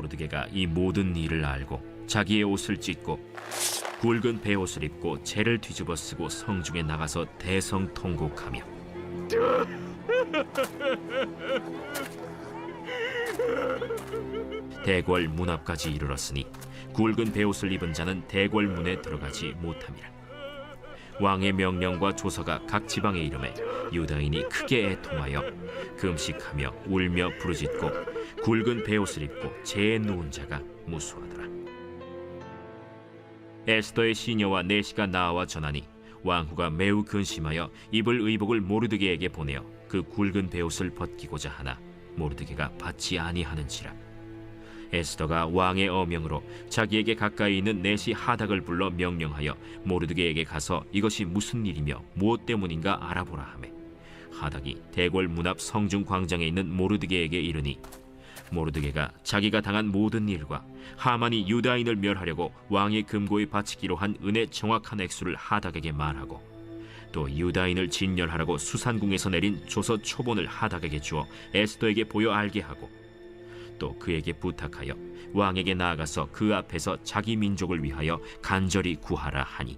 모르드게가 이 모든 일을 알고 자기의 옷을 찢고 굵은 베옷을 입고 재를 뒤집어 쓰고 성중에 나가서 대성통곡하며 대궐 문 앞까지 이르렀으니 굵은 베옷을 입은 자는 대궐 문에 들어가지 못함이라. 왕의 명령과 조서가 각 지방에 이름에 유다인이 크게 애통하여 금식하며 울며 부르짖고 굵은 베옷을 입고 재에 누운 자가 무수하더라. 에스더의 시녀와 내시가 나와 전하니 왕후가 매우 근심하여 입을 의복을 모르드게에게 보내어 그 굵은 베옷을 벗기고자 하나 모르드게가 받지 아니하는지라. 에스더가 왕의 어명으로 자기에게 가까이 있는 내시 하닥을 불러 명령하여 모르드게에게 가서 이것이 무슨 일이며 무엇 때문인가 알아보라 하매 하닥이 대궐 문 앞 성중 광장에 있는 모르드게에게 이르니 모르드게가 자기가 당한 모든 일과 하만이 유다인을 멸하려고 왕의 금고에 바치기로 한 은의 정확한 액수를 하닥에게 말하고 또 유다인을 진멸하라고 수산궁에서 내린 조서 초본을 하닥에게 주어 에스더에게 보여 알게 하고 또 그에게 부탁하여 왕에게 나아가서 그 앞에서 자기 민족을 위하여 간절히 구하라 하니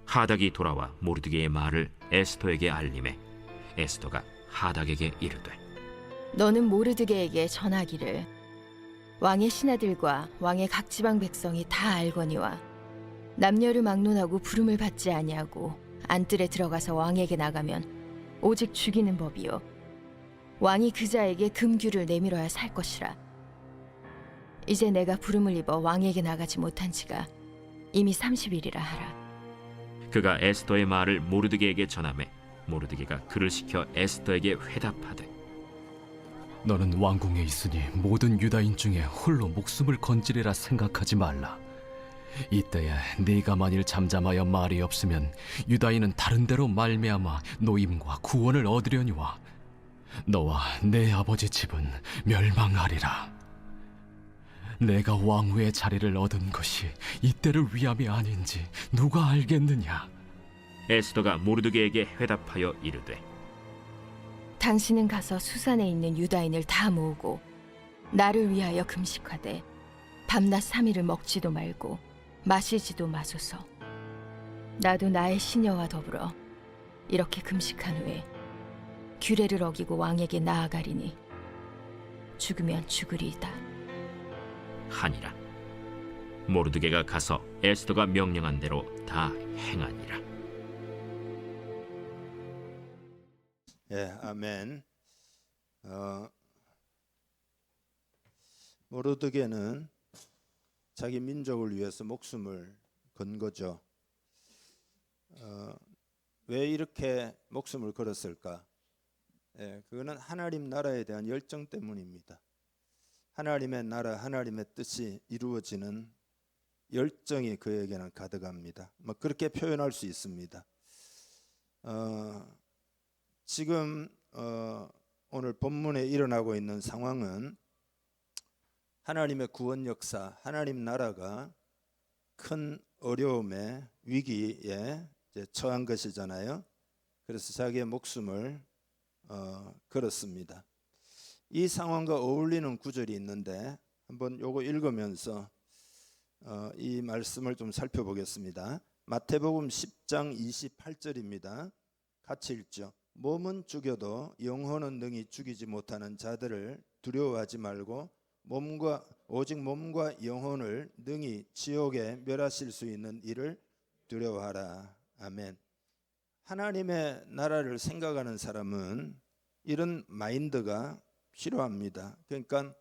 하닥이 돌아와 모르드게의 말을 에스더에게 알림해 에스더가 하닥에게 이르되 너는 모르드게에게 전하기를 왕의 신하들과 왕의 각 지방 백성이 다 알거니와 남녀를 막론하고 부름을 받지 아니하고 안뜰에 들어가서 왕에게 나가면 오직 죽이는 법이요 왕이 그 자에게 금규를 내밀어야 살 것이라. 이제 내가 부름을 입어 왕에게 나가지 못한 지가 이미 30일이라 하라. 그가 에스더의 말을 모르드게에게 전하매 모르드게가 그를 시켜 에스더에게 회답하되 너는 왕궁에 있으니 모든 유다인 중에 홀로 목숨을 건지리라 생각하지 말라. 이때에 네가 만일 잠잠하여 말이 없으면 유다인은 다른 데로 말미암아 노임과 구원을 얻으려니와 너와 내 아버지 집은 멸망하리라. 내가 왕후의 자리를 얻은 것이 이때를 위함이 아닌지 누가 알겠느냐. 에스더가 모르드게에게 회답하여 이르되 당신은 가서 수산에 있는 유다인을 다 모으고 나를 위하여 금식하되 밤낮 3일을 먹지도 말고 마시지도 마소서. 나도 나의 시녀와 더불어 이렇게 금식한 후에 규례를 어기고 왕에게 나아가리니 죽으면 죽으리이다 하니라. 모르드게가 가서 에스더가 명령한 대로 다 행하니라. 예, 아멘. 모르드게는 자기 민족을 위해서 목숨을 건 거죠. 왜 이렇게 목숨을 걸었을까? 예, 그거는 하나님 나라에 대한 열정 때문입니다. 하나님의 나라, 하나님의 뜻이 이루어지는 열정이 그에게는 가득합니다. 뭐 그렇게 표현할 수 있습니다. 지금 오늘 본문에 일어나고 있는 상황은 하나님의 구원 역사, 하나님 나라가 큰 어려움에 위기에 처한 것이잖아요. 그래서 자기의 목숨을 걸었습니다. 이 상황과 어울리는 구절이 있는데 한번 요거 읽으면서 이 말씀을 좀 살펴보겠습니다. 마태복음 10장 28절입니다. 같이 읽죠. 몸은 죽여도 영혼은 능히 죽이지 못하는 자들을 두려워하지 말고 오직 몸과 영혼을 능히 지옥에 멸하실 수 있는 이를 두려워하라. 아멘. 하나님의 나라를 생각하는 사람은 이런 마인드가 필요합니다. 그러니까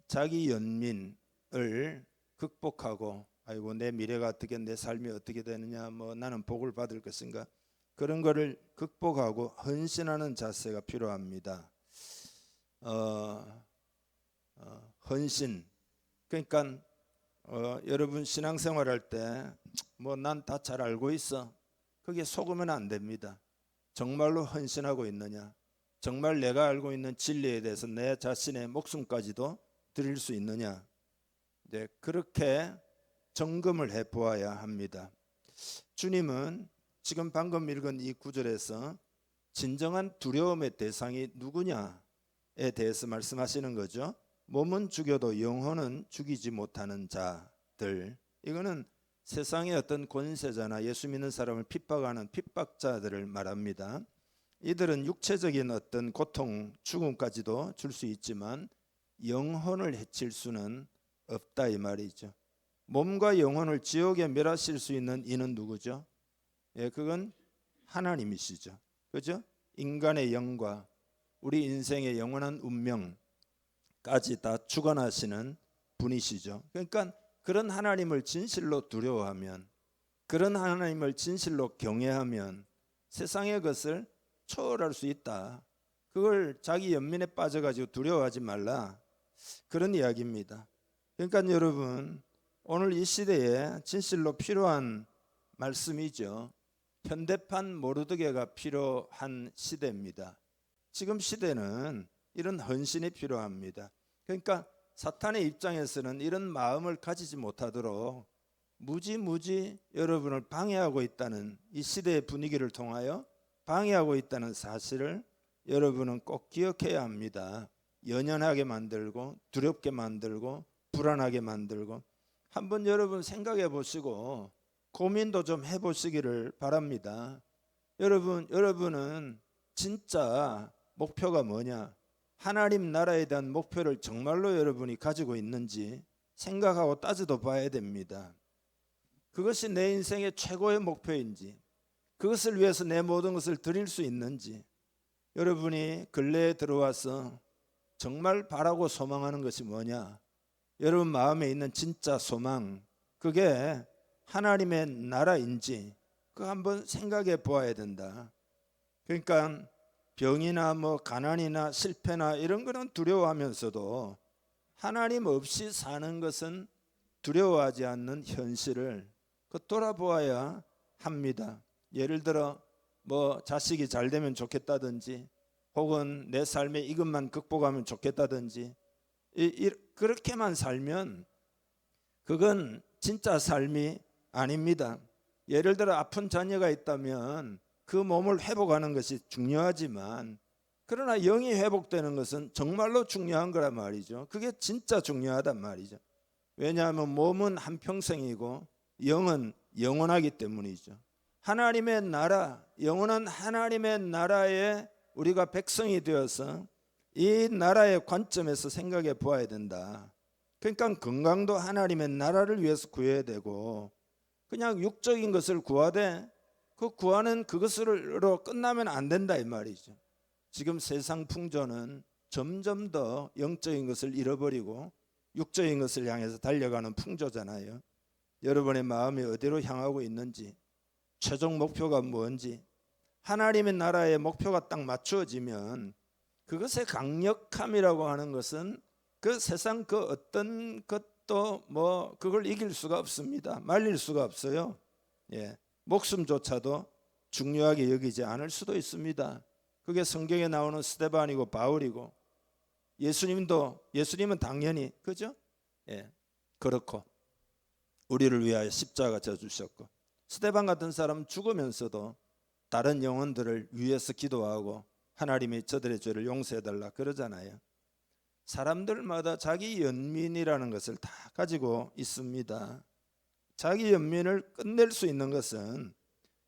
자기 연민을 극복하고 아이고 내 미래가 어떻게 내 삶이 어떻게 되느냐 뭐 나는 복을 받을 것인가 그런 거를 극복하고 헌신하는 자세가 필요합니다. 헌신 그러니까 여러분 신앙생활할 때 뭐 난 다 잘 알고 있어 그게 속으면 안 됩니다. 정말로 헌신하고 있느냐 정말 내가 알고 있는 진리에 대해서 내 자신의 목숨까지도 드릴 수 있느냐 네, 그렇게 점검을 해보아야 합니다. 주님은 지금 방금 읽은 이 구절에서 진정한 두려움의 대상이 누구냐에 대해서 말씀하시는 거죠. 몸은 죽여도 영혼은 죽이지 못하는 자들, 이거는 세상의 어떤 권세자나 예수 믿는 사람을 핍박하는 핍박자들을 말합니다. 이들은 육체적인 어떤 고통, 죽음까지도 줄 수 있지만 영혼을 해칠 수는 없다 이 말이죠. 몸과 영혼을 지옥에 멸하실 수 있는 이는 누구죠? 예, 그건 하나님이시죠. 그죠? 인간의 영과 우리 인생의 영원한 운명까지 다 주관하시는 분이시죠. 그러니까 그런 하나님을 진실로 두려워하면, 그런 하나님을 진실로 경외하면 세상의 것을 초월할 수 있다. 그걸 자기 연민에 빠져가지고 두려워하지 말라, 그런 이야기입니다. 그러니까 여러분, 오늘 이 시대에 진실로 필요한 말씀이죠. 현대판 모르드게가 필요한 시대입니다. 지금 시대는 이런 헌신이 필요합니다. 그러니까 사탄의 입장에서는 이런 마음을 가지지 못하도록 무지무지 여러분을 방해하고 있다는, 이 시대의 분위기를 통하여 방해하고 있다는 사실을 여러분은 꼭 기억해야 합니다. 연연하게 만들고 두렵게 만들고 불안하게 만들고, 한번 여러분 생각해 보시고 고민도 좀 해보시기를 바랍니다. 여러분은 진짜 목표가 뭐냐? 하나님 나라에 대한 목표를 정말로 여러분이 가지고 있는지 생각하고 따져도 봐야 됩니다. 그것이 내 인생의 최고의 목표인지, 그것을 위해서 내 모든 것을 드릴 수 있는지, 여러분이 근래에 들어와서 정말 바라고 소망하는 것이 뭐냐? 여러분 마음에 있는 진짜 소망, 그게 하나님의 나라인지 그거 한번 생각해 보아야 된다. 그러니까 병이나 뭐 가난이나 실패나 이런 거는 두려워하면서도 하나님 없이 사는 것은 두려워하지 않는 현실을 돌아보아야 합니다. 예를 들어 뭐 자식이 잘 되면 좋겠다든지, 혹은 내 삶에 이것만 극복하면 좋겠다든지, 그렇게만 살면 그건 진짜 삶이 아닙니다. 예를 들어 아픈 자녀가 있다면 그 몸을 회복하는 것이 중요하지만, 그러나 영이 회복되는 것은 정말로 중요한 거란 말이죠. 그게 진짜 중요하단 말이죠. 왜냐하면 몸은 한평생이고 영은 영원하기 때문이죠. 하나님의 나라, 영원한 하나님의 나라에 우리가 백성이 되어서 이 나라의 관점에서 생각해 보아야 된다. 그러니까 건강도 하나님의 나라를 위해서 구해야 되고, 그냥 육적인 것을 구하되 그 구하는 그것으로 끝나면 안 된다 이 말이죠. 지금 세상 풍조는 점점 더 영적인 것을 잃어버리고 육적인 것을 향해서 달려가는 풍조잖아요. 여러분의 마음이 어디로 향하고 있는지, 최종 목표가 뭔지, 하나님의 나라의 목표가 딱 맞추어지면 그것의 강력함이라고 하는 것은 그 세상 그 어떤 것도 뭐 그걸 이길 수가 없습니다. 말릴 수가 없어요. 예, 목숨조차도 중요하게 여기지 않을 수도 있습니다. 그게 성경에 나오는 스데반이고 바울이고, 예수님은 당연히 그죠? 예, 그렇고 우리를 위하여 십자가 져 주셨고, 스데반 같은 사람 죽으면서도 다른 영혼들을 위해서 기도하고 하나님이 저들의 죄를 용서해달라 그러잖아요. 사람들마다 자기 연민이라는 것을 다 가지고 있습니다. 자기 연민을 끝낼 수 있는 것은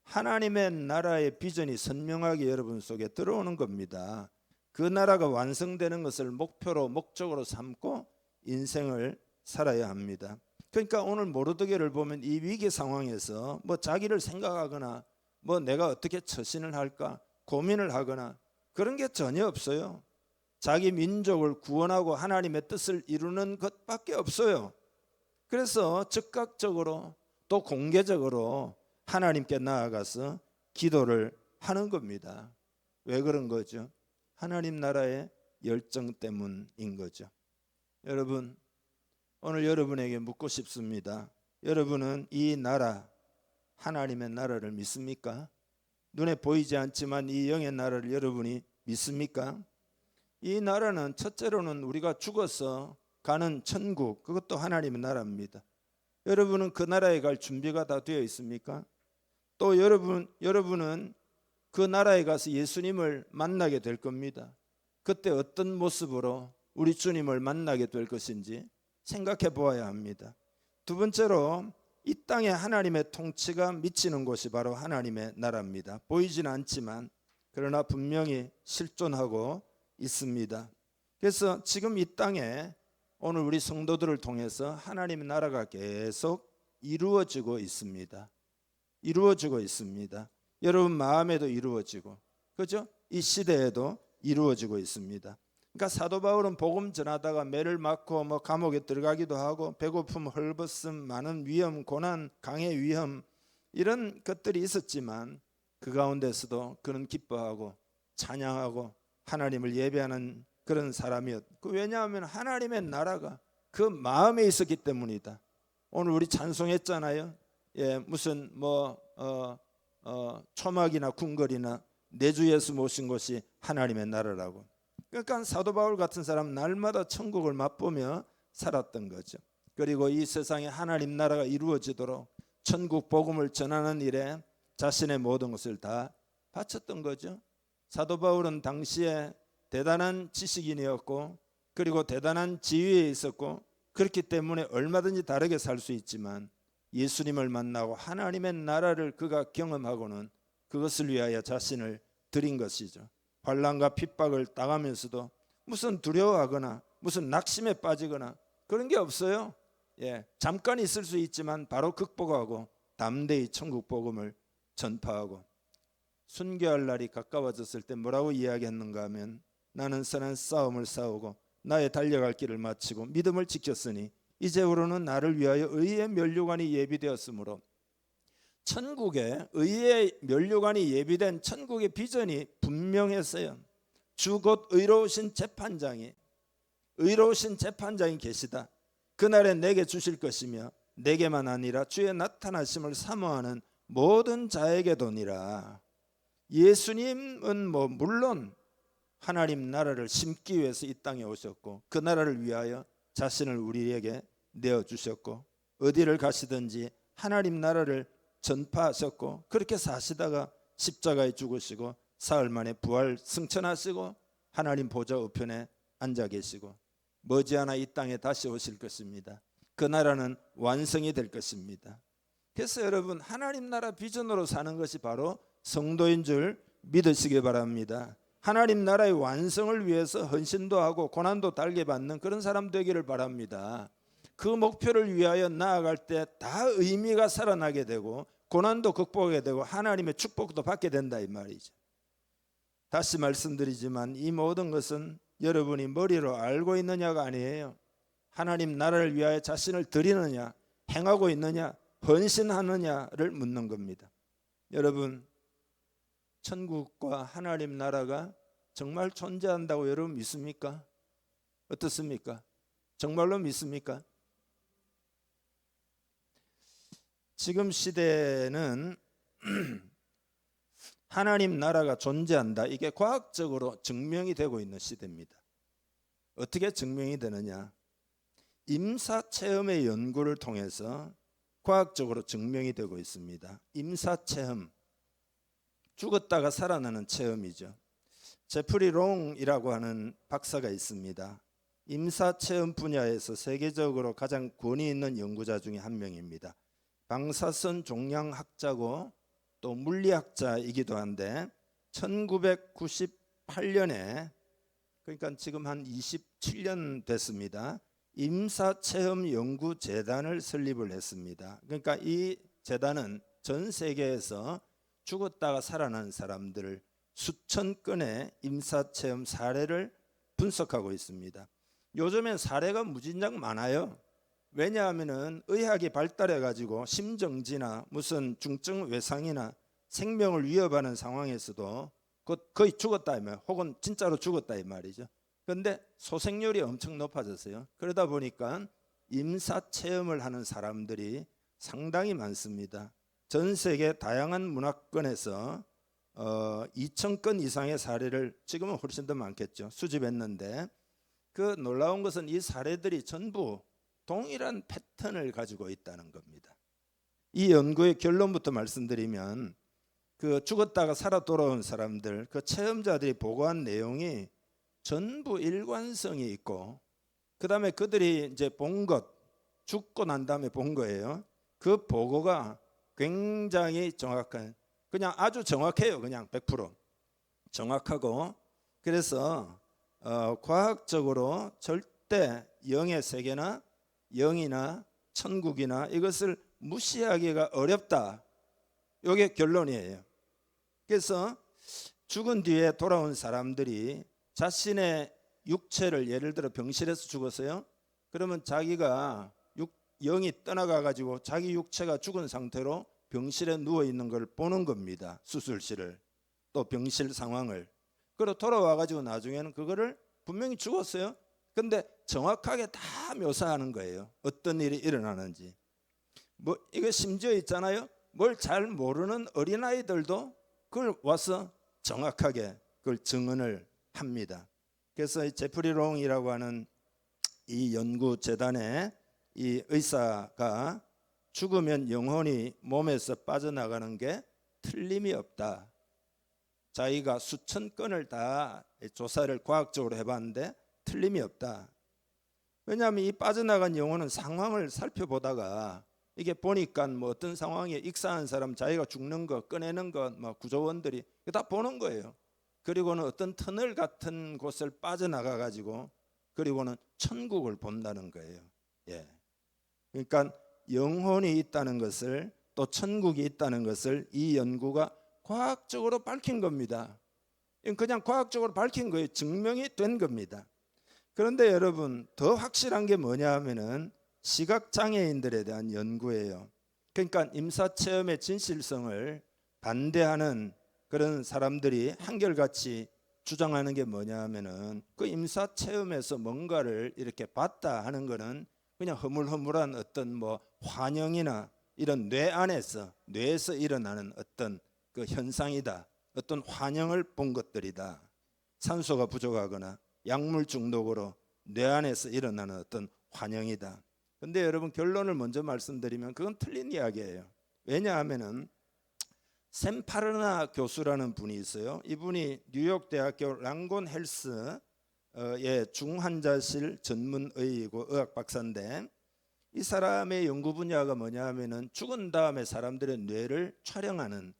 하나님의 나라의 비전이 선명하게 여러분 속에 들어오는 겁니다. 그 나라가 완성되는 것을 목표로 목적으로 삼고 인생을 살아야 합니다. 그러니까 오늘 모르드게를 보면 이 위기 상황에서 뭐 자기를 생각하거나 뭐 내가 어떻게 처신을 할까 고민을 하거나 그런 게 전혀 없어요. 자기 민족을 구원하고 하나님의 뜻을 이루는 것밖에 없어요. 그래서 즉각적으로 또 공개적으로 하나님께 나아가서 기도를 하는 겁니다. 왜 그런 거죠? 하나님 나라의 열정 때문인 거죠. 여러분, 오늘 여러분에게 묻고 싶습니다. 여러분은 이 나라, 하나님의 나라를 믿습니까? 눈에 보이지 않지만 이 영의 나라를 여러분이 믿습니까? 이 나라는 첫째로는 우리가 죽어서 가는 천국, 그것도 하나님의 나라입니다. 여러분은 그 나라에 갈 준비가 다 되어 있습니까? 또 여러분은 그 나라에 가서 예수님을 만나게 될 겁니다. 그때 어떤 모습으로 우리 주님을 만나게 될 것인지 생각해 보아야 합니다. 두 번째로 이 땅에 하나님의 통치가 미치는 곳이 바로 하나님의 나라입니다. 보이지는 않지만 그러나 분명히 실존하고 있습니다. 그래서 지금 이 땅에 오늘 우리 성도들을 통해서 하나님의 나라가 계속 이루어지고 있습니다. 이루어지고 있습니다. 여러분 마음에도 이루어지고, 그죠? 이 시대에도 이루어지고 있습니다. 그러니까 사도 바울은 복음 전하다가 매를 맞고 감옥에 들어가기도 하고 배고픔, 헐벗음, 많은 위험, 고난, 강의 위험 이런 것들이 있었지만 그 가운데서도 그는 기뻐하고 찬양하고 하나님을 예배하는 그런 사람이었고, 왜냐하면 하나님의 나라가 그 마음에 있었기 때문이다. 오늘 우리 찬송했잖아요. 무슨 초막이나 궁궐이나 내 주 예수 모신 것이 하나님의 나라라고. 그러니까 사도 바울 같은 사람 날마다 천국을 맛보며 살았던 거죠. 그리고 이 세상에 하나님 나라가 이루어지도록 천국 복음을 전하는 일에 자신의 모든 것을 다 바쳤던 거죠. 사도 바울은 당시에 대단한 지식인이었고 그리고 대단한 지위에 있었고 그렇기 때문에 얼마든지 다르게 살 수 있지만 예수님을 만나고 하나님의 나라를 그가 경험하고는 그것을 위하여 자신을 드린 것이죠. 환난과 핍박을 당하면서도 무슨 두려워하거나 무슨 낙심에 빠지거나 그런 게 없어요. 잠깐 있을 수 있지만 바로 극복하고 담대히 천국 복음을 전파하고, 순교할 날이 가까워졌을 때 뭐라고 이야기했는가 하면 나는 선한 싸움을 싸우고 나의 달려갈 길을 마치고 믿음을 지켰으니 이제후로는 나를 위하여 의의 면류관이 예비되었으므로, 천국에 의의 면류관이 예비된 천국의 비전이 분명했어요. 주 곧 의로우신 재판장이 계시다. 그날에 내게 주실 것이며 내게만 아니라 주의 나타나심을 사모하는 모든 자에게도니라. 예수님은 물론 하나님 나라를 심기 위해서 이 땅에 오셨고 그 나라를 위하여 자신을 우리에게 내어주셨고 어디를 가시든지 하나님 나라를 전파하셨고 그렇게 사시다가 십자가에 죽으시고 사흘 만에 부활 승천하시고 하나님 보좌 우편에 앉아 계시고 머지않아 이 땅에 다시 오실 것입니다. 그 나라는 완성이 될 것입니다. 그래서 여러분 하나님 나라 비전으로 사는 것이 바로 성도인 줄 믿으시기 바랍니다. 하나님 나라의 완성을 위해서 헌신도 하고 고난도 달게 받는 그런 사람 되기를 바랍니다. 그 목표를 위하여 나아갈 때 다 의미가 살아나게 되고 고난도 극복하게 되고 하나님의 축복도 받게 된다 이 말이죠. 다시 말씀드리지만 이 모든 것은 여러분이 머리로 알고 있느냐가 아니에요. 하나님 나라를 위하여 자신을 드리느냐, 행하고 있느냐, 헌신하느냐를 묻는 겁니다. 여러분, 천국과 하나님 나라가 정말 존재한다고 여러분 믿습니까? 어떻습니까? 정말로 믿습니까? 지금 시대는 하나님 나라가 존재한다. 이게 과학적으로 증명이 되고 있는 시대입니다. 어떻게 증명이 되느냐? 임사체험의 연구를 통해서 과학적으로 증명이 되고 있습니다. 임사체험, 죽었다가 살아나는 체험이죠. 제프리 롱이라고 하는 박사가 있습니다. 임사체험 분야에서 세계적으로 가장 권위 있는 연구자 중에 한 명입니다. 방사선 종양학자고 또 물리학자이기도 한데 1998년에 그러니까 지금 한 27년 됐습니다. 임사체험연구재단을 설립을 했습니다. 그러니까 이 재단은 전 세계에서 죽었다가 살아난 사람들을 수천 건의 임사체험 사례를 분석하고 있습니다. 요즘엔 사례가 무진장 많아요. 왜냐하면은 의학이 발달해 가지고 심정지나 무슨 중증 외상이나 생명을 위협하는 상황에서도 거의 죽었다 이 말, 혹은 진짜로 죽었다 이 말이죠. 그런데 소생률이 엄청 높아졌어요. 그러다 보니까 임사 체험을 하는 사람들이 상당히 많습니다. 전 세계 다양한 문화권에서 2,000건 이상의 사례를, 지금은 훨씬 더 많겠죠, 수집했는데, 그 놀라운 것은 이 사례들이 전부 동일한 패턴을 가지고 있다는 겁니다. 이 연구의 결론부터 말씀드리면, 그 죽었다가 살아 돌아온 사람들, 그 체험자들이 보고한 내용이 전부 일관성이 있고, 그 다음에 그들이 이제 본 것, 죽고 난 다음에 본 거예요. 그 보고가 굉장히 정확한, 그냥 아주 정확해요. 그냥 100% 정확하고, 그래서 과학적으로 절대 영의 세계나 영이나 천국이나 이것을 무시하기가 어렵다. 이게 결론이에요. 그래서 죽은 뒤에 돌아온 사람들이 자신의 육체를, 예를 들어 병실에서 죽었어요. 그러면 자기가 영이 떠나가 가지고 자기 육체가 죽은 상태로 병실에 누워 있는 걸 보는 겁니다. 수술실을, 또 병실 상황을. 그리고 돌아와 가지고 나중에는 그거를 분명히 죽었어요. 근데 정확하게 다 묘사하는 거예요. 어떤 일이 일어나는지. 뭐 이거 심지어 있잖아요. 뭘 잘 모르는 어린아이들도 그걸 와서 정확하게 그걸 증언을 합니다. 그래서 이 제프리 롱이라고 하는 이 연구 재단의 이 의사가 죽으면 영혼이 몸에서 빠져나가는 게 틀림이 없다. 자기가 수천 건을 다 조사를 과학적으로 해봤는데 틀림이 없다. 왜냐하면 이 빠져나간 영혼은 상황을 살펴보다가 이게 보니까 뭐 어떤 상황에 익사한 사람 자기가 죽는 거 꺼내는 거 뭐 구조원들이 다 보는 거예요. 그리고는 어떤 터널 같은 곳을 빠져나가 가지고 그리고는 천국을 본다는 거예요. 예. 그러니까 영혼이 있다는 것을, 또 천국이 있다는 것을 이 연구가 과학적으로 밝힌 겁니다. 그냥 과학적으로 밝힌 거예요. 증명이 된 겁니다. 그런데 여러분, 더 확실한 게 뭐냐 하면은 시각장애인들에 대한 연구예요. 그러니까 임사체험의 진실성을 반대하는 그런 사람들이 한결같이 주장하는 게 뭐냐 하면은 그 임사체험에서 뭔가를 이렇게 봤다 하는 거는 그냥 허물허물한 어떤 뭐 환영이나 이런 뇌에서 일어나는 어떤 그 현상이다. 어떤 환영을 본 것들이다. 산소가 부족하거나 약물 중독으로 뇌 안에서 일어나는 어떤 환영이다. 근데 여러분, 결론을 먼저 말씀드리면 그건 틀린 이야기예요. 왜냐하면은 샘 파르나 교수라는 분이 있어요. 이분이 뉴욕 대학교 랑곤 헬스의 중환자실 전문의이고 의학 박사인데, 이 사람의 연구 분야가 뭐냐 하면은 죽은 다음에 사람들의 뇌를 촬영하는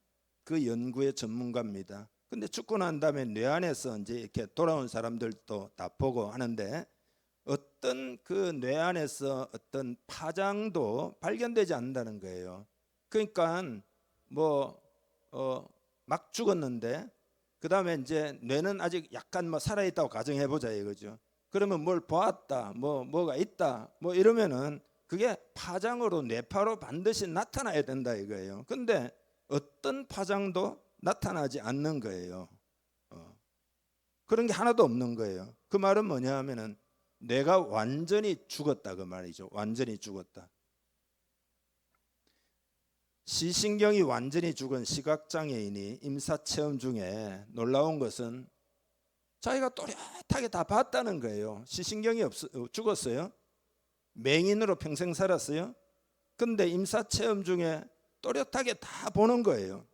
그 연구의 전문가입니다. 근데 죽고 난 다음에 뇌 안에서 이제 이렇게 돌아온 사람들도 다 보고 하는데, 어떤 그 뇌 안에서 어떤 파장도 발견되지 않는다는 거예요. 그러니까 막 죽었는데 그 다음에 이제 뇌는 아직 약간 뭐 살아있다고 가정해 보자 이거죠. 그러면 뭘 보았다, 뭐가 있다, 뭐 이러면은 그게 파장으로 뇌파로 반드시 나타나야 된다 이거예요. 근데 어떤 파장도 나타나지 않는 거예요. 그런 게 하나도 없는 거예요. 그 말은 뭐냐 하면은 뇌가 완전히 죽었다 그 말이죠. 완전히 죽었다. 시신경이 완전히 죽은 시각장애인이 임사체험 중에 놀라운 것은 자기가 또렷하게 다 봤다는 거예요. 시신경이 죽었어요. 맹인으로 평생 살았어요. 근데 임사체험 중에 또렷하게 다 보는 거예요.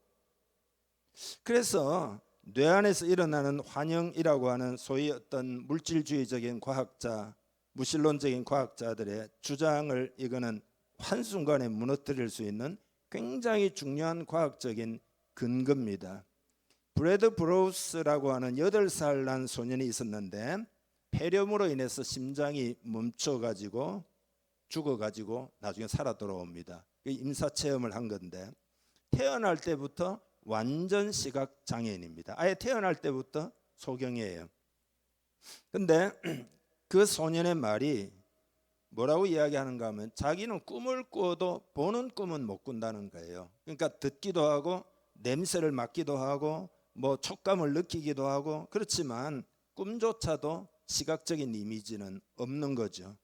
그래서 뇌 안에서 일어나는 환영이라고 하는 소위 어떤 물질주의적인 과학자, 무신론적인 과학자들의 주장을 이거는 한순간에 무너뜨릴 수 있는 굉장히 중요한 과학적인 근거입니다. 브래드 브로우스라고 하는 8살 난 소년이 있었는데 폐렴으로 인해서 심장이 멈춰가지고 죽어가지고 나중에 살아 돌아옵니다. 임사체험을 한 건데, 태어날 때부터 완전 시각장애인입니다. 아예 태어날 때부터 소경이에요. 근데 그 소년의 말이 뭐라고 이야기하는가 하면 자기는 꿈을 꾸어도 보는 꿈은 못 꾼다는 거예요. 그러니까 듣기도 하고 냄새를 맡기도 하고 뭐 촉감을 느끼기도 하고 그렇지만 꿈조차도 시각적인 이미지는 없는 거죠.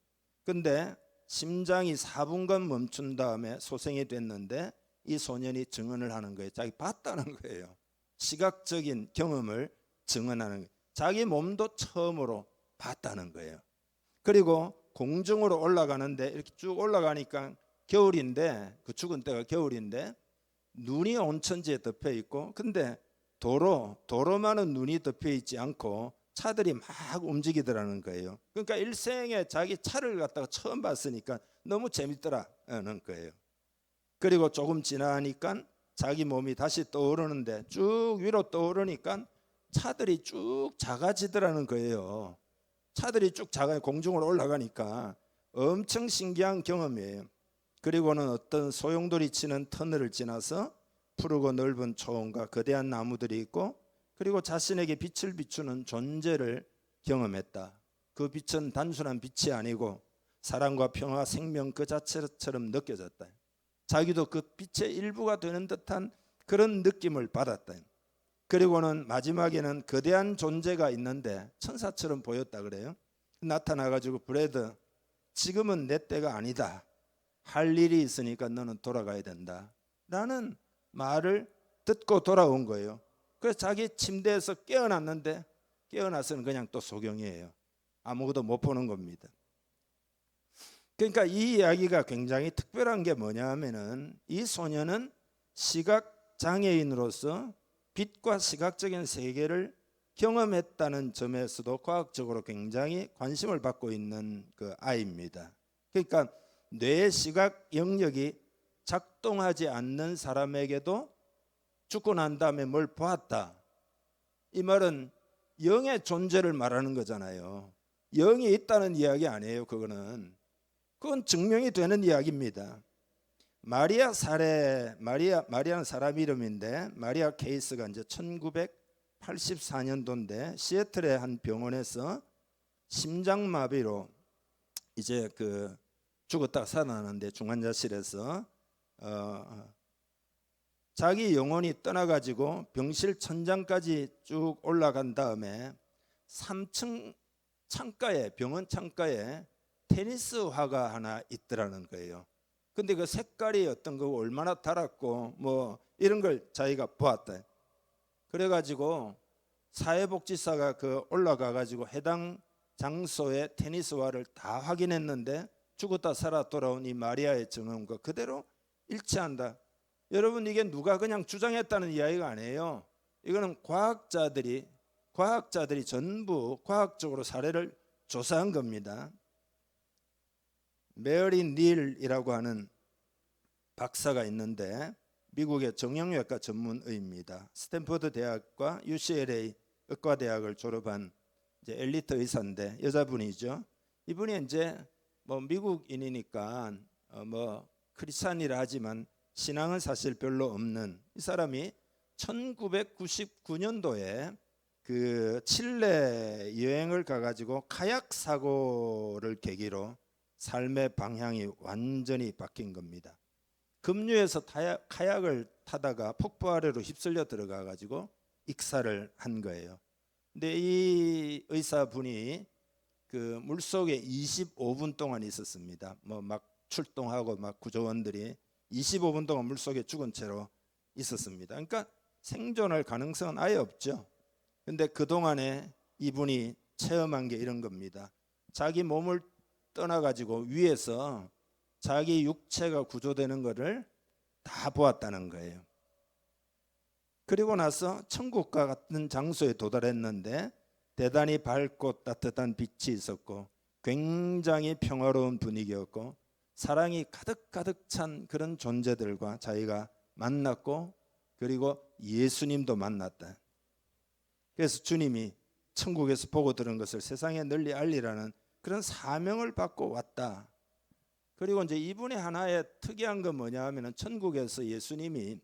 근데 심장이 4분간 멈춘 다음에 소생이 됐는데 이 소년이 증언을 하는 거예요. 자기 봤다는 거예요. 시각적인 경험을 증언하는 거예요. 자기 몸도 처음으로 봤다는 거예요. 그리고 공중으로 올라가는데 이렇게 쭉 올라가니까 겨울인데, 그 죽은 때가 겨울인데 눈이 온 천지에 덮여 있고, 근데 도로만은 눈이 덮여 있지 않고 차들이 막 움직이더라는 거예요. 그러니까 일생에 자기 차를 갖다가 처음 봤으니까 너무 재밌더라는 거예요. 그리고 조금 지나니까 자기 몸이 다시 떠오르는데 쭉 위로 떠오르니까 차들이 쭉 작아지더라는 거예요. 차들이 쭉 작아 공중으로 올라가니까 엄청 신기한 경험이에요. 그리고는 어떤 소용돌이 치는 터널을 지나서 푸르고 넓은 초원과 거대한 나무들이 있고 그리고 자신에게 빛을 비추는 존재를 경험했다. 그 빛은 단순한 빛이 아니고 사랑과 평화, 생명 그 자체처럼 느껴졌다. 자기도 그 빛의 일부가 되는 듯한 그런 느낌을 받았다. 그리고는 마지막에는 거대한 존재가 있는데 천사처럼 보였다 그래요. 나타나가지고 브래드, 지금은 내 때가 아니다. 할 일이 있으니까 너는 돌아가야 된다. 라는 말을 듣고 돌아온 거예요. 그래서 자기 침대에서 깨어났는데 깨어나서는 그냥 또 소경이에요. 아무것도 못 보는 겁니다. 그러니까 이 이야기가 굉장히 특별한 게 뭐냐 하면은 이 소녀는 시각장애인으로서 빛과 시각적인 세계를 경험했다는 점에서도 과학적으로 굉장히 관심을 받고 있는 그 아이입니다. 그러니까 뇌의 시각 영역이 작동하지 않는 사람에게도 죽고 난 다음에 뭘 보았다. 이 말은 영의 존재를 말하는 거잖아요. 영이 있다는 이야기 아니에요. 그건 증명이 되는 이야기입니다. 마리아 사례, 마리아는 사람 이름인데 마리아 케이스가 이제 1984년도인데 시애틀의 한 병원에서 심장마비로 이제 그 죽었다가 살아나는데 중환자실에서 자기 영혼이 떠나가지고 병실 천장까지 쭉 올라간 다음에 3층 창가에 병원 창가에 테니스화가 하나 있더라는 거예요. 근데 그 색깔이 어떤 거 얼마나 달았고 뭐 이런 걸 자기가 보았다. 그래가지고 사회복지사가 그 올라가가지고 해당 장소의 테니스화를 다 확인했는데 죽었다 살아 돌아온 이 마리아의 증언과 그대로 일치한다. 여러분 이게 누가 그냥 주장했다는 이야기가 아니에요. 이거는 과학자들이 전부 과학적으로 사례를 조사한 겁니다. 메어리 닐이라고 하는 박사가 있는데 미국의 정형외과 전문의입니다. 스탠퍼드 대학과 UCLA 의과대학을 졸업한 이제 엘리트 의사인데 여자분이죠. 이분이 이제 뭐 미국인이니까 뭐 크리스찬이라 하지만 신앙은 사실 별로 없는 이 사람이 1999년도에 그 칠레 여행을 가가지고 카약 사고를 계기로 삶의 방향이 완전히 바뀐 겁니다. 급류에서 카약을 타다가 폭포 아래로 휩쓸려 들어가가지고 익사를 한 거예요. 근데 이 의사분이 그 물속에 25분 동안 있었습니다. 뭐 막 출동하고 막 구조원들이 25분 동안 물속에 죽은 채로 있었습니다. 그러니까 생존할 가능성은 아예 없죠. 근데 그동안에 이분이 체험한 게 이런 겁니다. 자기 몸을 떠나가지고 위에서 자기 육체가 구조되는 것을 다 보았다는 거예요. 그리고 나서 천국과 같은 장소에 도달했는데 대단히 밝고 따뜻한 빛이 있었고 굉장히 평화로운 분위기였고 사랑이 가득 찬 그런 존재들과 자기가 만났고 그리고 예수님도 만났다. 그래서 주님이 천국에서 보고 들은 것을 세상에 널리 알리라는 그런 사명을 받고 왔다. 그리고 이제 이분의 하나의 특이한 건 뭐냐 하면은 천국에서 예수님이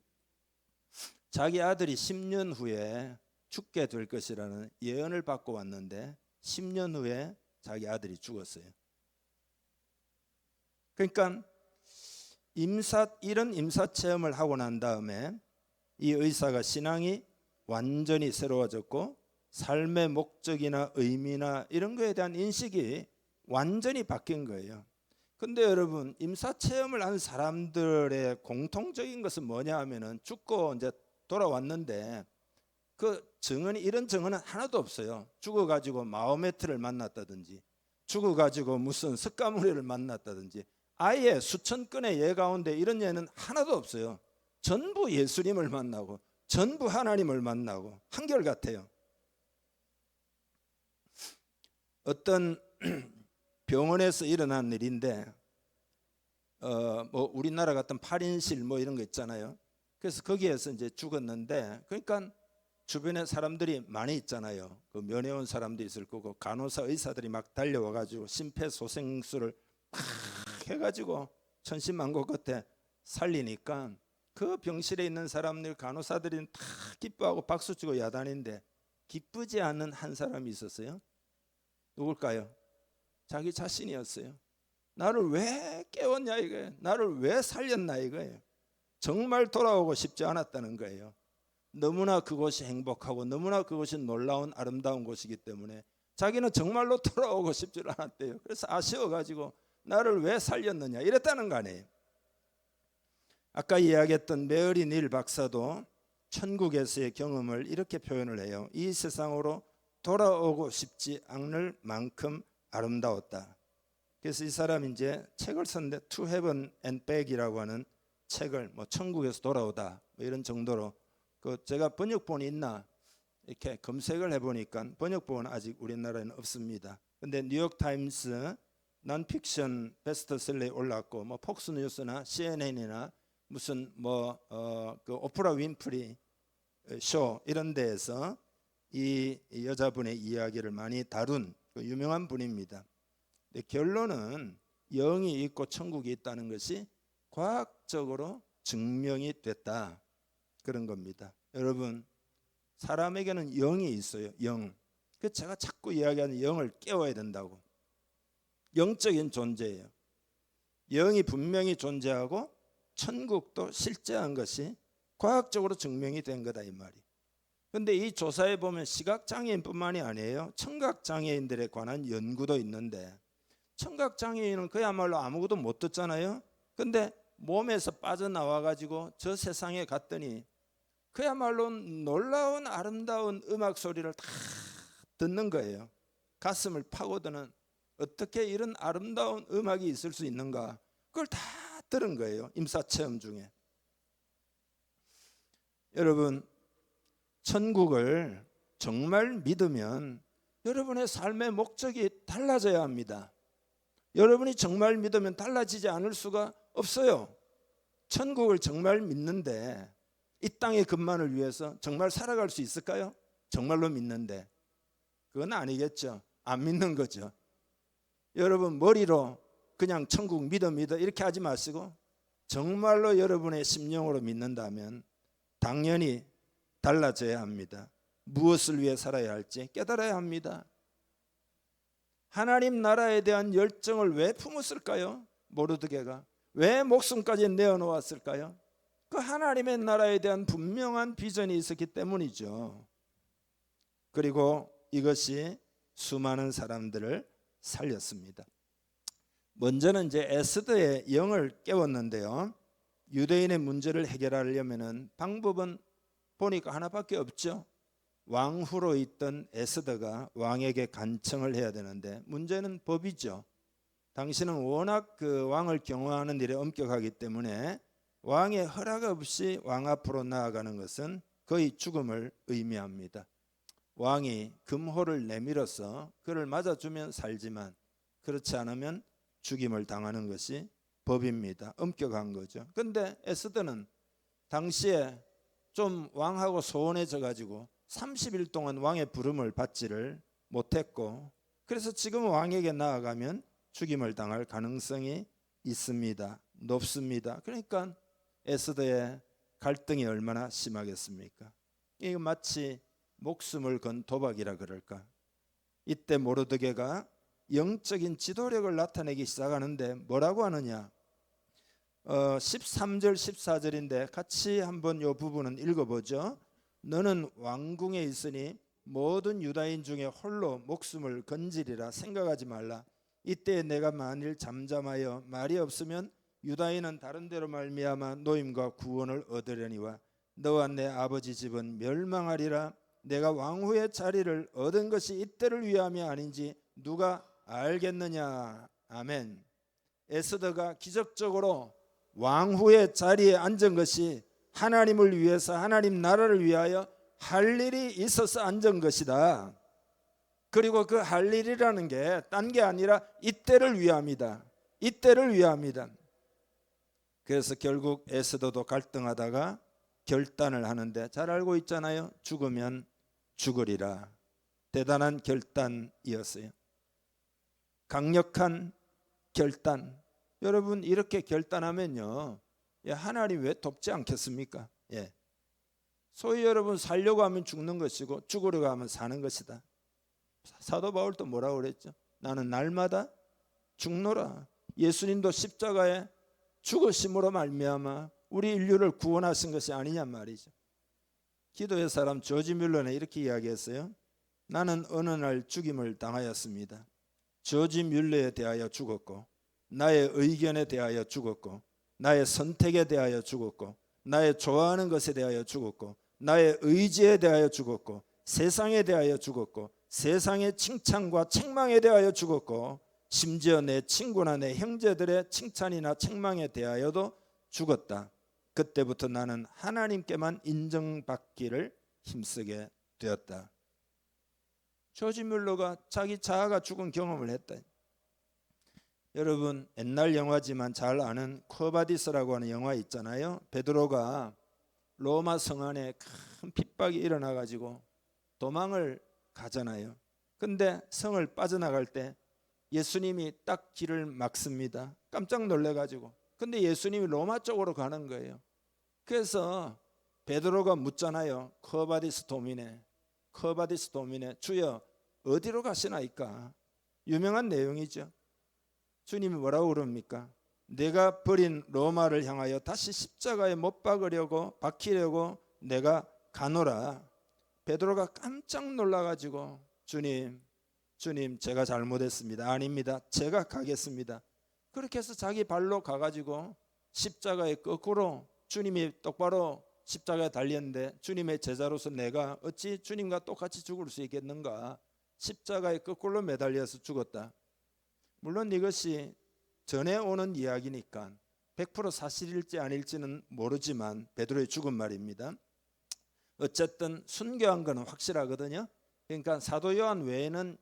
자기 아들이 10년 후에 죽게 될 것이라는 예언을 받고 왔는데 10년 후에 자기 아들이 죽었어요. 그러니까 이런 임사 체험을 하고 난 다음에 이 의사가 신앙이 완전히 새로워졌고 삶의 목적이나 의미나 이런 거에 대한 인식이 완전히 바뀐 거예요. 근데 여러분 임사 체험을 한 사람들의 공통적인 것은 뭐냐 하면은 죽고 이제 돌아왔는데 그 증언이 이런 증언은 하나도 없어요. 죽어가지고 마호메트를 만났다든지 죽어가지고 무슨 석가모니를 만났다든지 아예 수천 건의 예 가운데 이런 예는 하나도 없어요. 전부 예수님을 만나고 전부 하나님을 만나고 한결같아요. 어떤 병원에서 일어난 일인데 뭐 우리나라 같은 8인실 뭐 이런 거 있잖아요. 그래서 거기에서 이제 죽었는데, 그러니까 주변에 사람들이 많이 있잖아요. 그 면회 온 사람도 있을 거고 간호사 의사들이 막 달려와 가지고 심폐소생술을 막 해가지고 천신만고 끝에 살리니까 그 병실에 있는 사람들 간호사들이 다 기뻐하고 박수치고 야단인데 기쁘지 않은 한 사람이 있었어요. 누굴까요? 자기 자신이었어요. 나를 왜 깨웠냐 이거예요. 나를 왜 살렸나 이거예요. 정말 돌아오고 싶지 않았다는 거예요. 너무나 그곳이 행복하고 너무나 그곳이 놀라운 아름다운 곳이기 때문에 자기는 정말로 돌아오고 싶지 않았대요. 그래서 아쉬워가지고 나를 왜 살렸느냐 이랬다는 거 아니에요. 아까 이야기했던 메어리 닐 박사도 천국에서의 경험을 이렇게 표현을 해요. 이 세상으로 돌아오고 싶지 않을 만큼 아름다웠다. 그래서 이 사람이 이제 책을 썼는데 To Heaven and Back이라고 하는 책을 뭐 천국에서 돌아오다 뭐 이런 정도로, 그 제가 번역본이 있나 이렇게 검색을 해보니까 번역본은 아직 우리나라에는 없습니다. 근데 뉴욕타임스 논픽션 베스트셀러에 올랐고 뭐 폭스뉴스나 CNN이나 무슨 그 오프라 윈프리 쇼 이런 데에서 이 여자분의 이야기를 많이 다룬 그 유명한 분입니다. 근데 결론은 영이 있고 천국이 있다는 것이 과학적으로 증명이 됐다, 그런 겁니다. 여러분, 사람에게는 영이 있어요. 영. 그 제가 자꾸 이야기하는 영을 깨워야 된다고. 영적인 존재예요. 영이 분명히 존재하고 천국도 실제한 것이 과학적으로 증명이 된 거다 이 말이. 근데 이 조사에 보면 시각장애인뿐만이 아니에요. 청각장애인들에 관한 연구도 있는데, 청각장애인은 그야말로 아무것도 못 듣잖아요. 근데 몸에서 빠져나와 가지고 저 세상에 갔더니 그야말로 놀라운 아름다운 음악 소리를 다 듣는 거예요. 가슴을 파고드는, 어떻게 이런 아름다운 음악이 있을 수 있는가, 그걸 다 들은 거예요. 임사체험 중에. 여러분, 천국을 정말 믿으면 여러분의 삶의 목적이 달라져야 합니다. 여러분이 정말 믿으면 달라지지 않을 수가 없어요. 천국을 정말 믿는데 이 땅의 것만을 위해서 정말 살아갈 수 있을까요? 정말로 믿는데 그건 아니겠죠. 안 믿는 거죠. 여러분, 머리로 그냥 천국 믿어 이렇게 하지 마시고 정말로 여러분의 심령으로 믿는다면 당연히 달라져야 합니다. 무엇을 위해 살아야 할지 깨달아야 합니다. 하나님 나라에 대한 열정을 왜 품었을까요? 모르드게가 왜 목숨까지 내어놓았을까요? 그 하나님의 나라에 대한 분명한 비전이 있었기 때문이죠. 그리고 이것이 수많은 사람들을 살렸습니다. 먼저는 이제 에스더의 영을 깨웠는데요. 유대인의 문제를 해결하려면 방법은 보니까 하나밖에 없죠. 왕후로 있던 에스더가 왕에게 간청을 해야 되는데 문제는 법이죠. 당신은 워낙 그 왕을 경호하는 일에 엄격하기 때문에 왕의 허락 없이 왕 앞으로 나아가는 것은 거의 죽음을 의미합니다. 왕이 금호를 내밀어서 그를 맞아주면 살지만 그렇지 않으면 죽임을 당하는 것이 법입니다. 엄격한 거죠. 그런데 에스더는 당시에 좀 왕하고 소원해져 가지고 30일 동안 왕의 부름을 받지를 못했고, 그래서 지금 왕에게 나아가면 죽임을 당할 가능성이 있습니다. 높습니다. 그러니까 에스더의 갈등이 얼마나 심하겠습니까? 이거 마치 목숨을 건 도박이라 그럴까? 이때 모르드게가 영적인 지도력을 나타내기 시작하는데 뭐라고 하느냐? 13절 14절인데 같이 한번 이 부분은 읽어보죠. 너는 왕궁에 있으니 모든 유다인 중에 홀로 목숨을 건지리라. 생각하지 말라. 이때 내가 만일 잠잠하여 말이 없으면 유다인은 다른 데로 말미암아 노임과 구원을 얻으려니와 너와 내 아버지 집은 멸망하리라. 내가 왕후의 자리를 얻은 것이 이때를 위함이 아닌지 누가 알겠느냐. 아멘. 에스더가 기적적으로 왕후의 자리에 앉은 것이 하나님을 위해서, 하나님 나라를 위하여 할 일이 있어서 앉은 것이다. 그리고 그 할 일이라는 게 딴 게 아니라 이때를 위함이다. 이때를 위함이다. 그래서 결국 에스더도 갈등하다가 결단을 하는데 잘 알고 있잖아요. 죽으면 죽으리라. 대단한 결단이었어요. 강력한 결단. 여러분 이렇게 결단하면요, 하나님 왜 돕지 않겠습니까? 예. 소위 여러분 살려고 하면 죽는 것이고 죽으려고 하면 사는 것이다. 사도 바울도 뭐라고 그랬죠? 나는 날마다 죽노라. 예수님도 십자가에 죽으심으로 말미암아 우리 인류를 구원하신 것이 아니냐 말이죠. 기도의 사람 조지 뮬러는 이렇게 이야기했어요. 나는 어느 날 죽임을 당하였습니다. 조지 뮬러에 대하여 죽었고, 나의 의견에 대하여 죽었고, 나의 선택에 대하여 죽었고, 나의 좋아하는 것에 대하여 죽었고, 나의 의지에 대하여 죽었고, 세상에 대하여 죽었고, 세상의 칭찬과 책망에 대하여 죽었고, 심지어 내 친구나 내 형제들의 칭찬이나 책망에 대하여도 죽었다. 그때부터 나는 하나님께만 인정받기를 힘쓰게 되었다. 조지 뮬러가 자기 자아가 죽은 경험을 했다. 여러분 옛날 영화지만 잘 아는 코바디스라고 하는 영화 있잖아요. 베드로가 로마 성 안에 큰 핍박이 일어나 가지고 도망을 가잖아요. 근데 성을 빠져나갈 때 예수님이 딱 길을 막습니다. 깜짝 놀래 가지고. 근데 예수님이 로마 쪽으로 가는 거예요. 그래서 베드로가 묻잖아요. 코바디스 도미네, 코바디스 도미네, 주여 어디로 가시나이까? 유명한 내용이죠. 주님이 뭐라고 그럽니까? 내가 버린 로마를 향하여 다시 십자가에 못 박히려고 내가 가노라. 베드로가 깜짝 놀라가지고 주님 제가 잘못했습니다. 아닙니다. 제가 가겠습니다. 그렇게 해서 자기 발로 가가지고 십자가에 거꾸로, 주님이 똑바로 십자가에 달렸는데 주님의 제자로서 내가 어찌 주님과 똑같이 죽을 수 있겠는가? 십자가에 거꾸로 매달려서 죽었다. 물론 이것이 전에 오는 이야기니까 100% 사실일지 아닐지는 모르지만 베드로의 죽은 말입니다. 어쨌든 순교한 것은 확실하거든요. 그러니까 사도 요한 외에는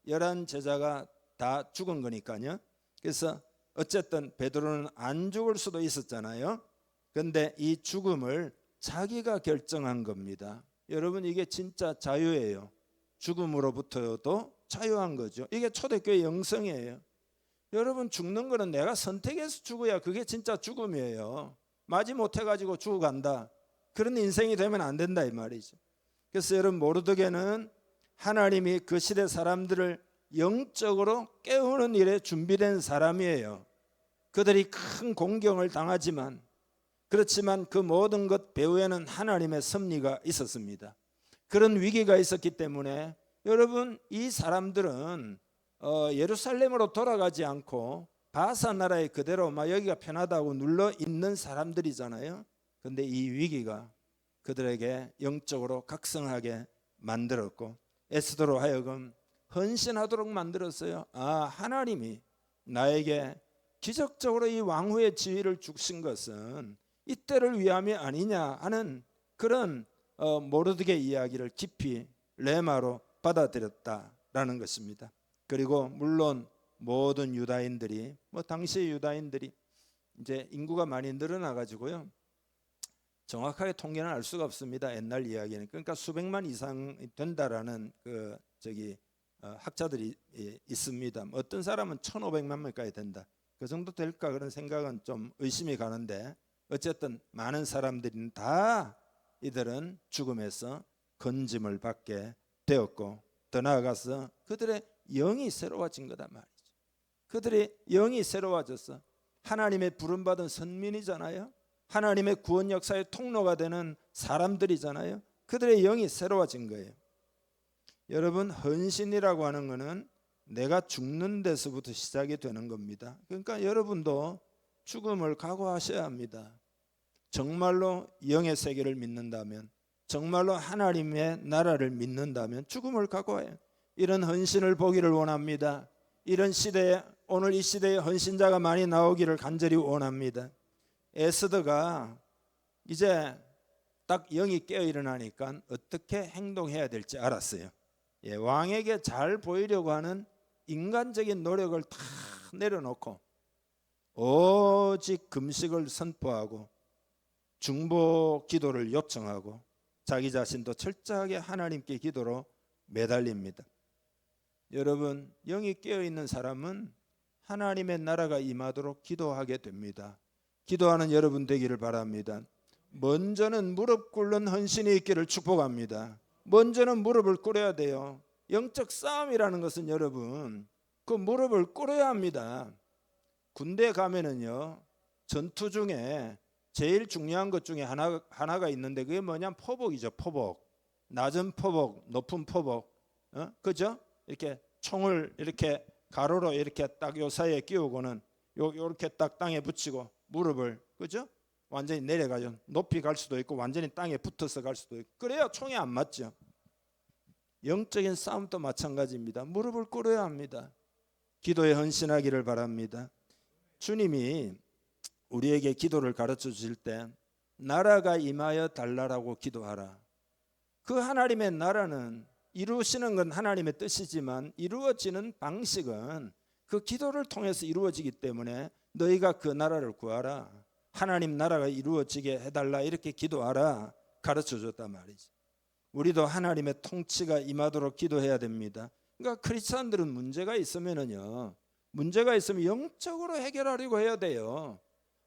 11 제자가 다 죽은 거니까요. 그래서 어쨌든 베드로는 안 죽을 수도 있었잖아요. 그런데 이 죽음을 자기가 결정한 겁니다. 여러분 이게 진짜 자유예요. 죽음으로부터도 자유한 거죠. 이게 초대교회 영성이에요. 여러분 죽는 거는 내가 선택해서 죽어야 그게 진짜 죽음이에요. 마지못해 가지고 죽어간다. 그런 인생이 되면 안 된다 이 말이죠. 그래서 여러분 모르드게는 하나님이 그 시대 사람들을 영적으로 깨우는 일에 준비된 사람이에요. 그들이 큰 공경을 당하지만 그렇지만 그 모든 것 배후에는 하나님의 섭리가 있었습니다. 그런 위기가 있었기 때문에 여러분 이 사람들은 예루살렘으로 돌아가지 않고 바사 나라에 그대로 막 여기가 편하다고 눌러 있는 사람들이잖아요. 그런데 이 위기가 그들에게 영적으로 각성하게 만들었고 에스더로 하여금 헌신하도록 만들었어요. 하나님이 나에게 기적적으로 이 왕후의 지위를 주신 것은 이때를 위함이 아니냐 하는 그런 모르드게 이야기를 깊이 레마로 받아들였다라는 것입니다. 그리고 물론 모든 유다인들이 당시의 유다인들이 이제 인구가 많이 늘어나 가지고요. 정확하게 통계는 알 수가 없습니다. 옛날 이야기는. 그러니까 수백만 이상 된다라는 학자들이 있습니다. 어떤 사람은 1,500만 명까지 된다. 그 정도 될까 그런 생각은 좀 의심이 가는데 어쨌든 많은 사람들이 다 이들은 죽음에서 건짐을 받게 되었고 더 나아가서 그들의 영이 새로워진 거다 말이죠. 그들의 영이 새로워졌어. 하나님의 부름받은 선민이잖아요. 하나님의 구원 역사의 통로가 되는 사람들이잖아요. 그들의 영이 새로워진 거예요. 여러분 헌신이라고 하는 것은 내가 죽는 데서부터 시작이 되는 겁니다. 그러니까 여러분도 죽음을 각오하셔야 합니다. 정말로 영의 세계를 믿는다면, 정말로 하나님의 나라를 믿는다면 죽음을 각오해요. 이런 헌신을 보기를 원합니다. 이런 시대에 오늘 이 시대에 헌신자가 많이 나오기를 간절히 원합니다. 에스더가 이제 딱 영이 깨어 일어나니까 어떻게 행동해야 될지 알았어요. 왕에게 잘 보이려고 하는 인간적인 노력을 다 내려놓고 오직 금식을 선포하고 중보 기도를 요청하고 자기 자신도 철저하게 하나님께 기도로 매달립니다. 여러분, 영이 깨어있는 사람은 하나님의 나라가 임하도록 기도하게 됩니다. 기도하는 여러분 되기를 바랍니다. 먼저는 무릎 꿇는 헌신이 있기를 축복합니다. 먼저는 무릎을 꿇어야 돼요. 영적 싸움이라는 것은 여러분, 그 무릎을 꿇어야 합니다. 군대 가면은요, 전투 중에 제일 중요한 것 중에 하나가 있는데 그게 뭐냐면 포복이죠. 포복. 낮은 포복, 높은 포복. 그죠? 이렇게 총을 이렇게 가로로 이렇게 딱 요 사이에 끼우고는 요렇게 딱 땅에 붙이고 무릎을, 그죠? 완전히 내려가죠. 높이 갈 수도 있고 완전히 땅에 붙어서 갈 수도 있고. 그래야 총이 안 맞죠. 영적인 싸움도 마찬가지입니다. 무릎을 꿇어야 합니다. 기도에 헌신하기를 바랍니다. 주님이 우리에게 기도를 가르쳐 주실 때 나라가 임하여 달라라고 기도하라. 그 하나님의 나라는 이루시는 건 하나님의 뜻이지만 이루어지는 방식은 그 기도를 통해서 이루어지기 때문에 너희가 그 나라를 구하라. 하나님 나라가 이루어지게 해달라. 이렇게 기도하라 가르쳐 줬단 말이지. 우리도 하나님의 통치가 임하도록 기도해야 됩니다. 그러니까 크리스찬들은 문제가 있으면은요, 문제가 있으면 영적으로 해결하려고 해야 돼요.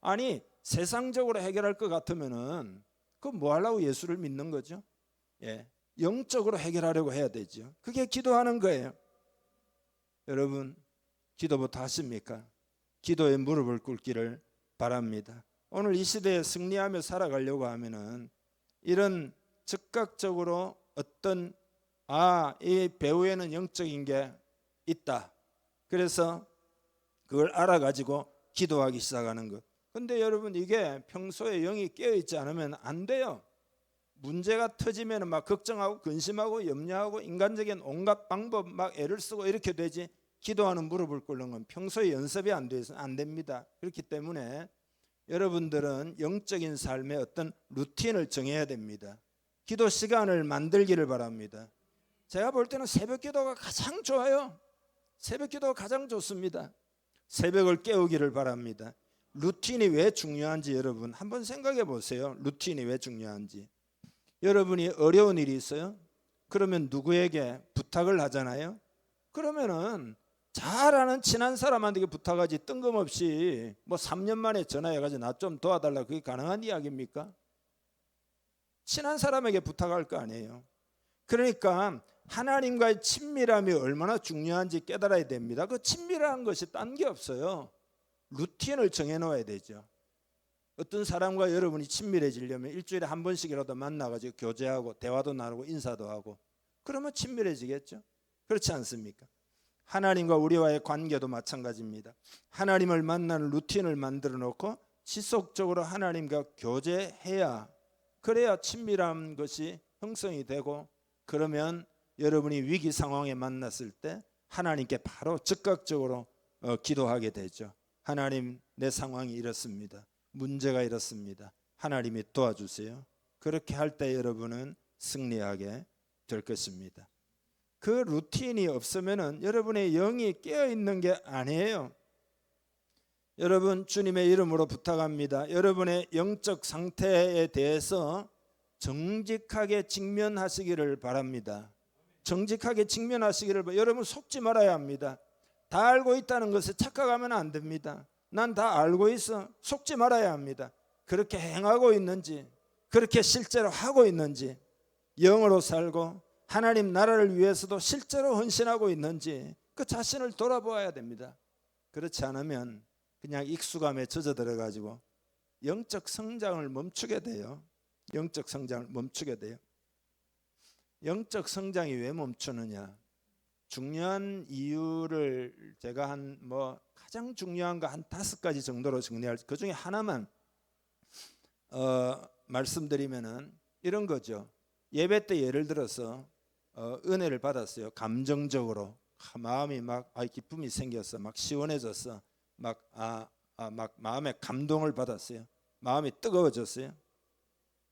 아니 세상적으로 해결할 것 같으면은 그 뭐 하려고 예수를 믿는 거죠? 영적으로 해결하려고 해야 되죠. 그게 기도하는 거예요. 여러분, 기도부터 하십니까? 기도에 무릎을 꿇기를 바랍니다. 오늘 이 시대에 승리하며 살아가려고 하면은 이런 즉각적으로 어떤 이 배우에는 영적인 게 있다. 그래서 그걸 알아가지고 기도하기 시작하는 것. 근데 여러분, 이게 평소에 영이 깨어있지 않으면 안 돼요. 문제가 터지면 막 걱정하고 근심하고 염려하고 인간적인 온갖 방법 막 애를 쓰고 이렇게 되지, 기도하는 무릎을 꿇는 건 평소에 연습이 안 돼서 안 됩니다. 그렇기 때문에 여러분들은 영적인 삶의 어떤 루틴을 정해야 됩니다. 기도 시간을 만들기를 바랍니다. 제가 볼 때는 새벽 기도가 가장 좋아요. 새벽 기도가 가장 좋습니다. 새벽을 깨우기를 바랍니다. 루틴이 왜 중요한지 여러분 한번 생각해 보세요. 루틴이 왜 중요한지. 여러분이 어려운 일이 있어요? 그러면 누구에게 부탁을 하잖아요. 그러면은 잘 아는 친한 사람한테 부탁하지 뜬금없이 뭐 3년 만에 전화해가지고 나 좀 도와달라, 그게 가능한 이야기입니까? 친한 사람에게 부탁할 거 아니에요. 그러니까 하나님과의 친밀함이 얼마나 중요한지 깨달아야 됩니다. 그 친밀한 것이 딴 게 없어요. 루틴을 정해놓아야 되죠. 어떤 사람과 여러분이 친밀해지려면 일주일에 한 번씩이라도 만나가지고 교제하고 대화도 나누고 인사도 하고, 그러면 친밀해지겠죠. 그렇지 않습니까? 하나님과 우리와의 관계도 마찬가지입니다. 하나님을 만나는 루틴을 만들어 놓고 지속적으로 하나님과 교제해야, 그래야 친밀한 것이 형성이 되고, 그러면 여러분이 위기 상황에 만났을 때 하나님께 바로 즉각적으로 기도하게 되죠. 하나님, 내 상황이 이렇습니다. 문제가 이렇습니다. 하나님이 도와주세요. 그렇게 할 때 여러분은 승리하게 될 것입니다. 그 루틴이 없으면은 여러분의 영이 깨어 있는 게 아니에요. 여러분, 주님의 이름으로 부탁합니다. 여러분의 영적 상태에 대해서 정직하게 직면하시기를 바랍니다. 정직하게 직면하시기를 여러분 속지 말아야 합니다. 다 알고 있다는 것에 착각하면 안 됩니다. 난 다 알고 있어. 속지 말아야 합니다. 그렇게 행하고 있는지, 그렇게 실제로 하고 있는지, 영으로 살고 하나님 나라를 위해서도 실제로 헌신하고 있는지 그 자신을 돌아보아야 됩니다. 그렇지 않으면 그냥 익숙함에 젖어들어 가지고 영적 성장을 멈추게 돼요. 영적 성장을 멈추게 돼요. 영적 성장이 왜 멈추느냐? 중요한 이유를 제가 가장 중요한 거 한 5가지 정도로 정리할, 그 중에 하나만 말씀드리면은 이런 거죠. 예배 때 예를 들어서 은혜를 받았어요. 감정적으로 마음이 막 기쁨이 생겼어, 막 시원해졌어, 막 마음에 감동을 받았어요. 마음이 뜨거워졌어요.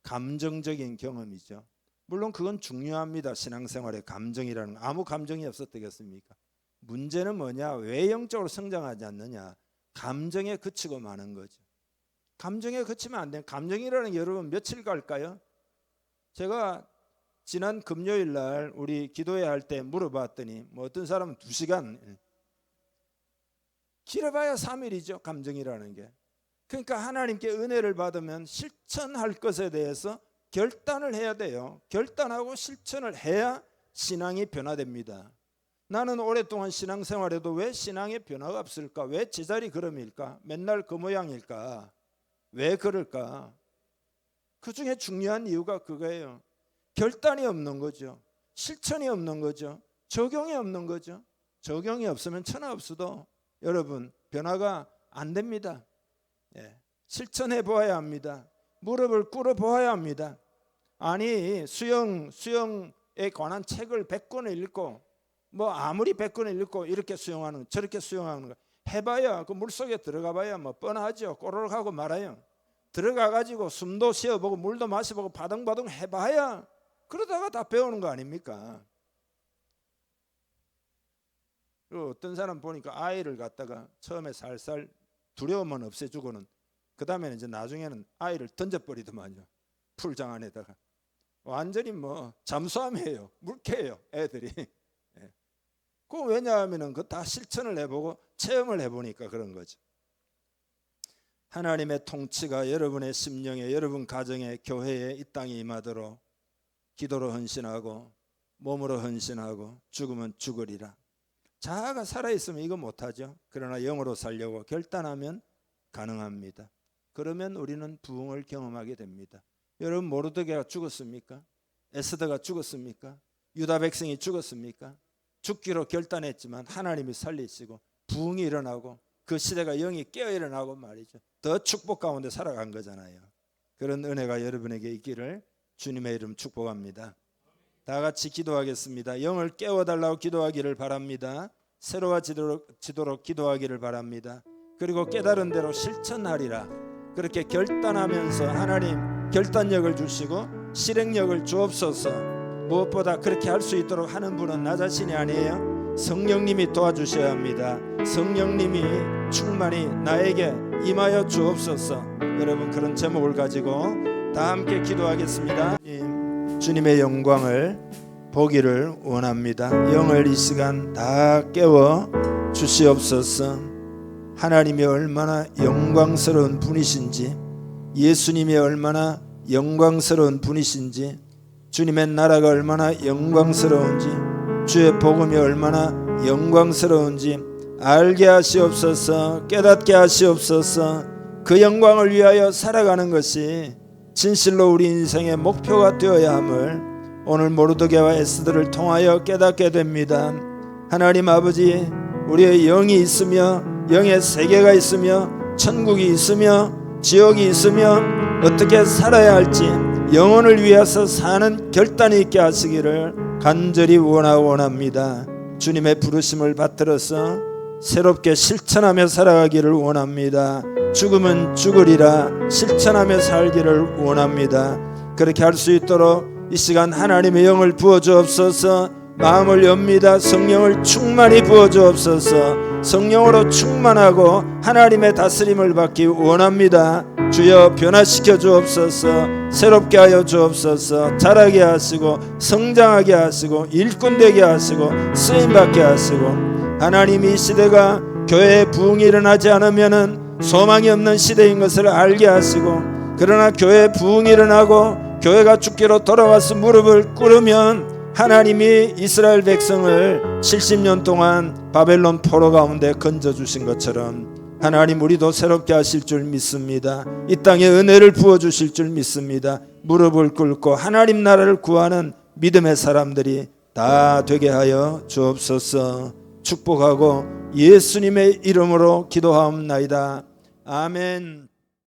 감정적인 경험이죠. 물론 그건 중요합니다. 신앙생활에 감정이라는 거. 아무 감정이 없었겠습니까? 문제는 뭐냐? 왜 영적으로 성장하지 않느냐? 감정에 그치고 마는 거죠. 감정에 그치면 안 돼요. 감정이라는 게 여러분 며칠 갈까요? 제가 지난 금요일 날 우리 기도회 할 때 물어봤더니 뭐 어떤 사람은 2시간, 길어봐야 3일이죠. 감정이라는 게. 그러니까 하나님께 은혜를 받으면 실천할 것에 대해서 결단을 해야 돼요. 결단하고 실천을 해야 신앙이 변화됩니다. 나는 오랫동안 신앙생활해도 왜 신앙에 변화가 없을까? 왜 제자리 걸음일까? 맨날 그 모양일까? 왜 그럴까? 그 중에 중요한 이유가 그거예요. 결단이 없는 거죠. 실천이 없는 거죠. 적용이 없는 거죠. 적용이 없으면 천하 없어도 여러분 변화가 안 됩니다. 실천해 보아야 합니다. 무릎을 꿇어 보아야 합니다. 아니 수영에 관한 책을 100권을 읽고 뭐 아무리 100권을 읽고 이렇게 수영하는 저렇게 수영하는 거 해봐야 그 물속에 들어가 봐야 뭐 뻔하죠. 꼬르륵 하고 말아요. 들어가 가지고 숨도 쉬어보고 물도 마셔보고 바둥바둥 해봐야 그러다가 다 배우는 거 아닙니까? 어떤 사람 보니까 아이를 갖다가 처음에 살살 두려움만 없애주고는 그 다음에는 이제 나중에는 아이를 던져버리더만요. 풀장 안에다가 완전히 뭐 잠수함이에요. 물개예요 애들이. 그 왜냐하면은 그 다 실천을 해보고 체험을 해보니까 그런 거죠. 하나님의 통치가 여러분의 심령에, 여러분 가정에, 교회에, 이 땅에 임하도록 기도로 헌신하고 몸으로 헌신하고 죽으면 죽으리라. 자아가 살아있으면 이거 못하죠. 그러나 영으로 살려고 결단하면 가능합니다. 그러면 우리는 부흥을 경험하게 됩니다. 여러분 모르드게가 죽었습니까? 에스더가 죽었습니까? 유다 백성이 죽었습니까? 죽기로 결단했지만 하나님이 살리시고 부흥이 일어나고 그 시대가 영이 깨어 일어나고 말이죠. 더 축복 가운데 살아간 거잖아요. 그런 은혜가 여러분에게 있기를 주님의 이름 축복합니다. 다 같이 기도하겠습니다. 영을 깨워달라고 기도하기를 바랍니다. 새로워지도록 기도하기를 바랍니다. 그리고 깨달은 대로 실천하리라. 그렇게 결단하면서 하나님 결단력을 주시고 실행력을 주옵소서. 무엇보다 그렇게 할 수 있도록 하는 분은 나 자신이 아니에요. 성령님이 도와주셔야 합니다. 성령님이 충만히 나에게 임하여 주옵소서. 여러분 그런 제목을 가지고 다 함께 기도하겠습니다. 주님의 영광을 보기를 원합니다. 영을 이 시간 다 깨워 주시옵소서. 하나님이 얼마나 영광스러운 분이신지, 예수님이 얼마나 영광스러운 분이신지, 주님의 나라가 얼마나 영광스러운지, 주의 복음이 얼마나 영광스러운지 알게 하시옵소서. 깨닫게 하시옵소서. 그 영광을 위하여 살아가는 것이 진실로 우리 인생의 목표가 되어야 함을 오늘 모르드게와 에스더를 통하여 깨닫게 됩니다. 하나님 아버지, 우리의 영이 있으며 영의 세계가 있으며 천국이 있으며 지옥이 있으며 어떻게 살아야 할지 영혼을 위해서 사는 결단이 있게 하시기를 간절히 원합니다. 주님의 부르심을 받들어서 새롭게 실천하며 살아가기를 원합니다. 죽으면 죽으리라 실천하며 살기를 원합니다. 그렇게 할 수 있도록 이 시간 하나님의 영을 부어주옵소서. 마음을 엽니다. 성령을 충만히 부어주옵소서. 성령으로 충만하고 하나님의 다스림을 받기 원합니다. 주여 변화시켜 주옵소서. 새롭게 하여 주옵소서. 자라게 하시고 성장하게 하시고 일꾼 되게 하시고 쓰임받게 하시고, 하나님 이 시대가 교회에 부흥이 일어나지 않으면은 소망이 없는 시대인 것을 알게 하시고, 그러나 교회에 부흥이 일어나고 교회가 죽기로 돌아와서 무릎을 꿇으면 하나님이 이스라엘 백성을 70년 동안 바벨론 포로 가운데 건져주신 것처럼 하나님 우리도 새롭게 하실 줄 믿습니다. 이 땅에 은혜를 부어주실 줄 믿습니다. 무릎을 꿇고 하나님 나라를 구하는 믿음의 사람들이 다 되게 하여 주옵소서. 축복하고 예수님의 이름으로 기도하옵나이다. 아멘.